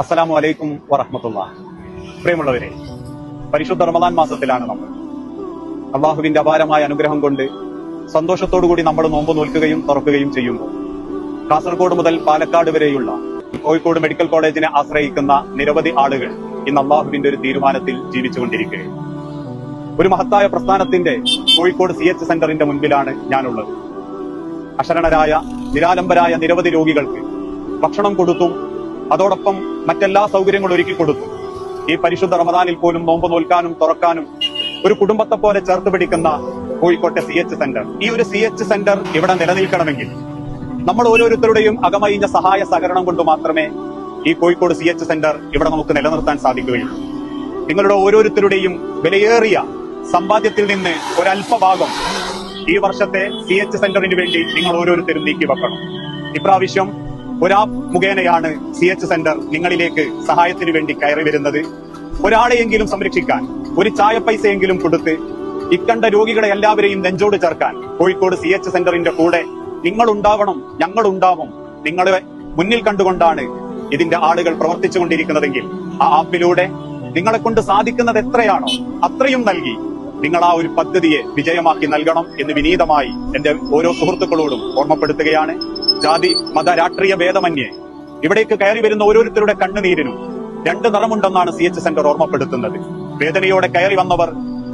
അസ്സലാമു അലൈക്കും വറഹ്മത്തുള്ളാഹി. പ്രിയമുള്ളവരെ, പരിശുദ്ധ റമദാൻ മാസത്തിലാണ് നമ്മൾ. അള്ളാഹുവിന്റെ അപാരമായ അനുഗ്രഹം കൊണ്ട് സന്തോഷത്തോടുകൂടി നമ്മൾ നോമ്പ് നോൽക്കുകയും തുറക്കുകയും ചെയ്യുമ്പോൾ കാസർഗോഡ് മുതൽ പാലക്കാട് വരെയുള്ള കോഴിക്കോട് മെഡിക്കൽ കോളേജിനെ ആശ്രയിക്കുന്ന നിരവധി ആളുകൾ ഇന്ന് അള്ളാഹുവിന്റെ ഒരു തീരുമാനത്തിൽ ജീവിച്ചുകൊണ്ടിരിക്കുകയാണ്. ഒരു മഹത്തായ പ്രസ്ഥാനത്തിന്റെ കോഴിക്കോട് CH സെന്ററിന്റെ മുൻപിലാണ് ഞാനുള്ളത്. അശരണരായ നിരാലംബരായ നിരവധി രോഗികൾക്ക് ഭക്ഷണം കൊടുത്തും അതോടൊപ്പം മറ്റെല്ലാ സൗകര്യങ്ങളും ഒരുക്കി കൊടുത്തു. ഈ പരിശുദ്ധ റമദാനിൽ പോലും നോമ്പ് നോൽക്കാനും തുറക്കാനും ഒരു കുടുംബത്തെ പോലെ ചേർത്ത് പിടിക്കുന്ന കോഴിക്കോട്ടെ CH സെന്റർ, ഈ ഒരു CH സെന്റർ ഇവിടെ നിലനിൽക്കണമെങ്കിൽ നമ്മൾ ഓരോരുത്തരുടെയും അകമഴിഞ്ഞ സഹായ സഹകരണം കൊണ്ട് മാത്രമേ ഈ കോഴിക്കോട് CH സെന്റർ ഇവിടെ നമുക്ക് നിലനിർത്താൻ സാധിക്കുകയുള്ളൂ. നിങ്ങളുടെ ഓരോരുത്തരുടെയും വിലയേറിയ സമ്പാദ്യത്തിൽ നിന്ന് ഒരല്പഭാഗം ഈ വർഷത്തെ CH സെന്ററിന് വേണ്ടി നിങ്ങൾ ഓരോരുത്തരും നീക്കി വെക്കണം. ഇപ്രാവശ്യം ഒരാപ്പ് മുഖേനയാണ് CH സെന്റർ നിങ്ങളിലേക്ക് സഹായത്തിന് വേണ്ടി കയറി വരുന്നത്. ഒരാളെയെങ്കിലും സംരക്ഷിക്കാൻ ഒരു ചായ പൈസയെങ്കിലും കൊടുത്ത് ഇക്കണ്ട രോഗികളെ എല്ലാവരെയും നെഞ്ചോട് ചേർക്കാൻ കോഴിക്കോട് CH സെന്ററിന്റെ കൂടെ നിങ്ങൾ ഉണ്ടാവണം, ഞങ്ങൾ ഉണ്ടാവും. നിങ്ങളെ മുന്നിൽ കണ്ടുകൊണ്ടാണ് ഇതിന്റെ ആളുകൾ പ്രവർത്തിച്ചുകൊണ്ടിരിക്കുന്നതെങ്കിൽ ആ ആപ്പിലൂടെ നിങ്ങളെ കൊണ്ട് സാധിക്കുന്നത് എത്രയാണോ അത്രയും നൽകി നിങ്ങൾ ആ ഒരു പദ്ധതിയെ വിജയമാക്കി നൽകണം എന്ന് വിനീതമായി എന്റെ ഓരോ സുഹൃത്തുക്കളോടും ഓർമ്മപ്പെടുത്തുകയാണ്. ജാതി മത രാഷ്ട്രീയ ഭേദമന്യേ ഇവിടേക്ക് കയറി വരുന്ന ഓരോരുത്തരുടെ കണ്ണുനീരിനും രണ്ട് നിറമുണ്ടെന്നാണ് CH സെന്റർ ഓർമ്മപ്പെടുത്തുന്നത്. വേദനയോടെ കയറി വന്നവർ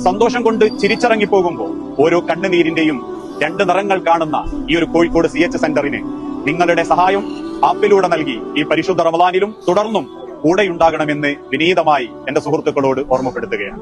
സന്തോഷം കൊണ്ട് ചിരിച്ചിറങ്ങി പോകുമ്പോൾ ഓരോ കണ്ണുനീരിന്റെയും രണ്ട് നിറങ്ങൾ കാണുന്ന ഈ ഒരു കോഴിക്കോട് CH സെന്ററിന് നിങ്ങളുടെ സഹായം ആപ്പിലൂടെ നൽകി ഈ പരിശുദ്ധ റമദാനിലും തുടർന്നും കൂടെയുണ്ടാകണമെന്ന് വിനീതമായി എന്റെ സുഹൃത്തുക്കളോട് ഓർമ്മപ്പെടുത്തുകയാണ്.